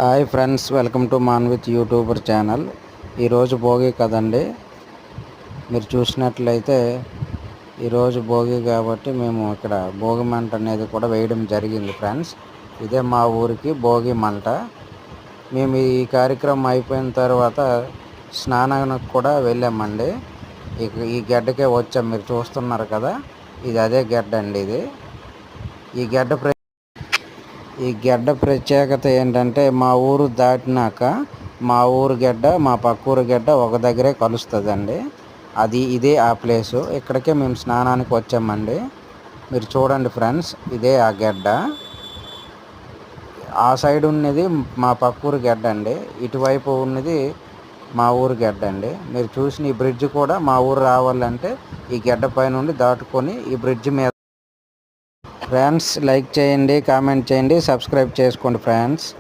Hi friends, welcome to Manvith YouTuber channel. ఈరోజు భోగి కదండి. మీరు చూసినట్లయితే ఈరోజు భోగి కాబట్టి మేము ఇక్కడ భోగి మంట అనేది కూడా వేయడం జరిగింది ఫ్రెండ్స్. ఇదే మా ఊరికి భోగి మంట. మేము ఈ కార్యక్రమం అయిపోయిన తర్వాత స్నానానికి కూడా వెళ్ళామండి. ఈ గడ్డకే వచ్చాం, మీరు చూస్తున్నారు కదా, ఇది అదే గడ్డ అండి. ఈ గడ్డ ప్రత్యేకత ఏంటంటే, మా ఊరు దాటినాక మా ఊరు గడ్డ మా పక్క ఊరు గడ్డ ఒక దగ్గరే కలుస్తుందండి. ఇదే ఆ ప్లేసు. ఇక్కడికే మేము స్నానానికి వచ్చామండి. మీరు చూడండి ఫ్రెండ్స్, ఇదే ఆ గడ్డ. ఆ సైడ్ ఉన్నది మా పక్క ఊరు గడ్డ అండి, ఇటువైపు ఉన్నది మా ఊరు గడ్డ అండి. మీరు చూసిన ఈ బ్రిడ్జ్ కూడా మా ఊరు రావాలంటే ఈ గడ్డ పై నుండి దాటుకొని ఈ బ్రిడ్జ్ మీద. ఫ్రెండ్స్, లైక్ చేయండి, కామెంట్ చేయండి, సబ్స్క్రైబ్ చేసుకోండి ఫ్రెండ్స్.